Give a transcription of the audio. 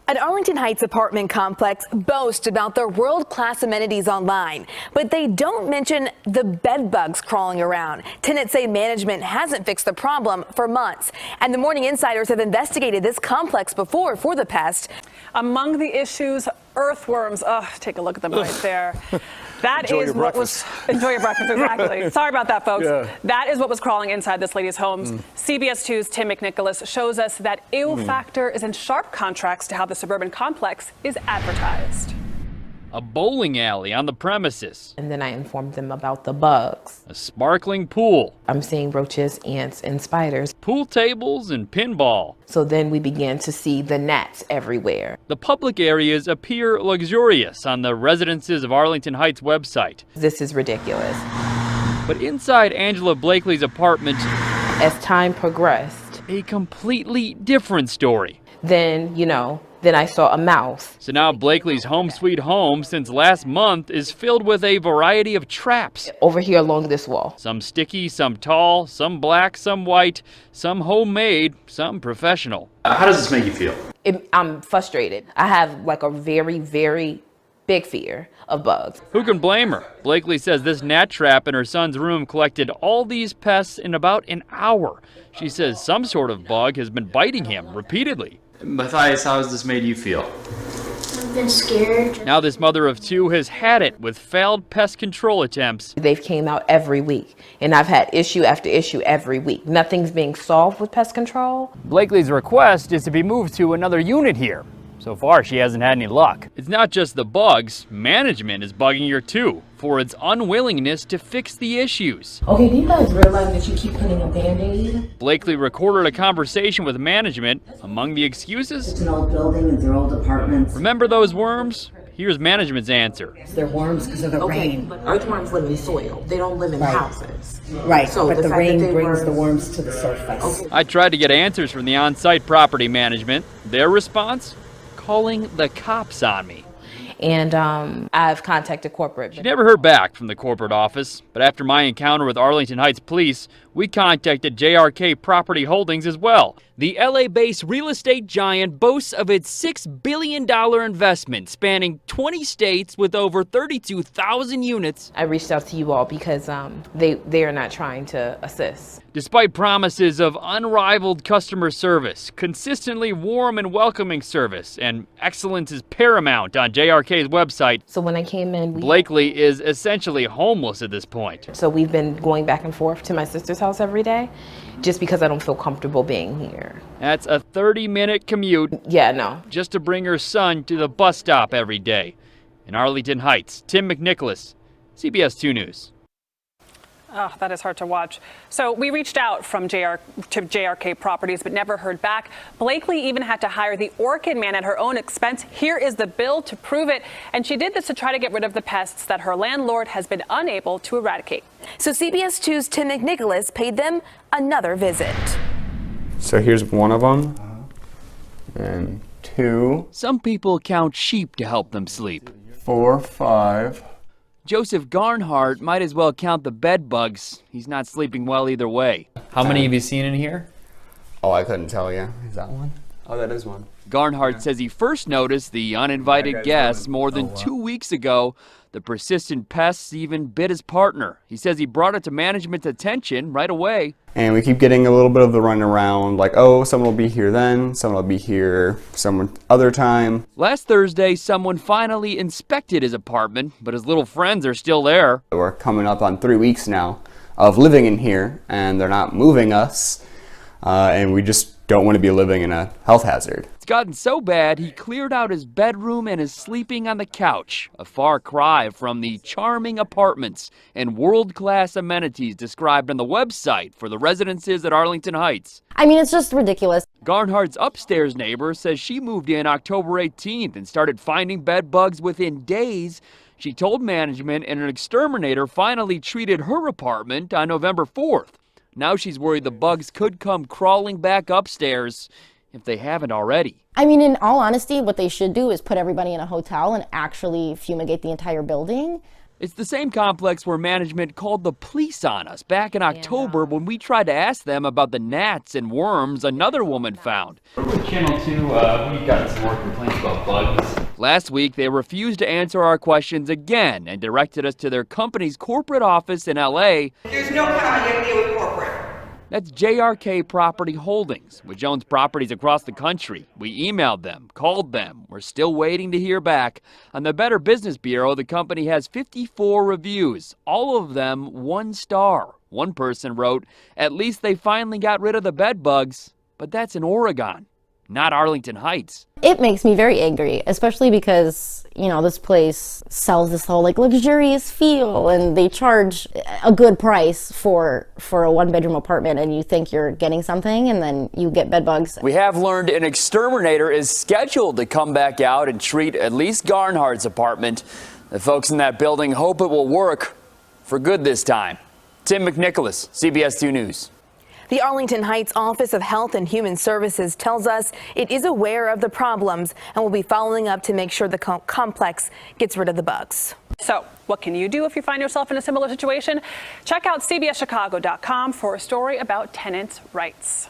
An Arlington Heights apartment complex boasts about their world-class amenities online, but they don't mention the bed bugs crawling around. Tenants say management hasn't fixed the problem for months, and the Morning Insiders have investigated this complex before for the pest. Among the issues, earthworms. Oh, take a look at them right there. That is what was. Enjoy your breakfast, exactly. Sorry about that, folks. Yeah. That is what was crawling inside this lady's homes. CBS 2's Tim McNicholas shows us that ew factor is in sharp contrast to how the suburban complex is advertised. A bowling alley on the premises. And then I informed them about the bugs. A sparkling pool. I'm seeing roaches, ants, and spiders. Pool tables and pinball. So then we began to see the gnats everywhere. The public areas appear luxurious on the Residences of Arlington Heights website. This is ridiculous. But inside Angela Blakely's apartment, as time progressed, a completely different story. Then I saw a mouse. So now Blakely's home sweet home since last month is filled with a variety of traps. Over here along this wall. Some sticky, some tall, some black, some white, some homemade, some professional. How does this make you feel? I'm frustrated. I have like a very, very big fear of bugs. Who can blame her? Blakely says this gnat trap in her son's room collected all these pests in about an hour. She says some sort of bug has been biting him repeatedly. Matthias, how has this made you feel? I've been scared. Now this mother of two has had it with failed pest control attempts. They've came out every week, and I've had issue after issue every week. Nothing's being solved with pest control. Blakely's request is to be moved to another unit here. So far, she hasn't had any luck. It's not just the bugs. Management is bugging her too for its unwillingness to fix the issues. Okay, do you guys realize that you keep putting a Band-Aid? Blakely recorded a conversation with management. Among the excuses, it's an old building and they're old apartments. Remember those worms? Here's management's answer. They're worms because of the rain. But earthworms live in soil. They don't live in houses. Right, so but the rain brings the worms to the surface. I tried to get answers from the on-site property management. Their response? Calling the cops on me. And I've contacted corporate. She never heard back from the corporate office, but after my encounter with Arlington Heights Police, we contacted JRK Property Holdings as well. The LA-based real estate giant boasts of its $6 billion investment spanning 20 states with over 32,000 units. I reached out to you all because they are not trying to assist. Despite promises of unrivaled customer service, consistently warm and welcoming service, and excellence is paramount on JRK's website. So when I came in, Blakely is essentially homeless at this point. So we've been going back and forth to my sister's house every day just because I don't feel comfortable being here. That's a 30-minute commute. Yeah, no. Just to bring her son to the bus stop every day. In Arlington Heights, Tim McNicholas, CBS 2 News. Oh, that is hard to watch. So we reached out to JRK Properties, but never heard back. Blakely even had to hire the orchid man at her own expense. Here is the bill to prove it. And she did this to try to get rid of the pests that her landlord has been unable to eradicate. So CBS 2's Tim McNicholas paid them another visit. So here's one of them, and 2. Some people count sheep to help them sleep. 4, 5. Joseph Garnhart might as well count the bed bugs. He's not sleeping well either way. How many have you seen in here? Oh, I couldn't tell you. Is that one? Oh, that is one. Garnhart says he first noticed the uninvited guests more than 2 weeks ago. The persistent pests even bit his partner. He says he brought it to management's attention right away. And we keep getting a little bit of the run around, like, oh, someone will be here then, someone will be here some other time. Last Thursday, someone finally inspected his apartment, but his little friends are still there. We're coming up on 3 weeks now of living in here, and they're not moving us, and we just don't want to be living in a health hazard. It's gotten so bad, he cleared out his bedroom and is sleeping on the couch, a far cry from the charming apartments and world-class amenities described on the website for the residences at Arlington Heights. I mean, it's just ridiculous. Garnhart's upstairs neighbor says she moved in October 18th and started finding bed bugs within days. She told management, and an exterminator finally treated her apartment on November 4th. Now she's worried the bugs could come crawling back upstairs if they haven't already. I mean, in all honesty, what they should do is put everybody in a hotel and actually fumigate the entire building. It's the same complex where management called the police on us back in October when we tried to ask them about the gnats and worms another woman found. With Channel 2, we've gotten some more complaints about bugs. Last week, they refused to answer our questions again and directed us to their company's corporate office in L.A. There's no county I deal with corporate. That's JRK Property Holdings, which owns properties across the country. We emailed them, called them. We're still waiting to hear back. On the Better Business Bureau, the company has 54 reviews, all of them 1 star. One person wrote, "At least they finally got rid of the bed bugs." But that's in Oregon, not Arlington Heights. It makes me very angry, especially because, you know, this place sells this whole like luxurious feel and they charge a good price for a 1-bedroom apartment, and you think you're getting something and then you get bed bugs. We have learned an exterminator is scheduled to come back out and treat at least Garnhardt's apartment. The folks in that building hope it will work for good this time. Tim McNicholas, CBS 2 News. The Arlington Heights Office of Health and Human Services tells us it is aware of the problems and will be following up to make sure the complex gets rid of the bugs. So what can you do if you find yourself in a similar situation? Check out CBSChicago.com for a story about tenants' rights.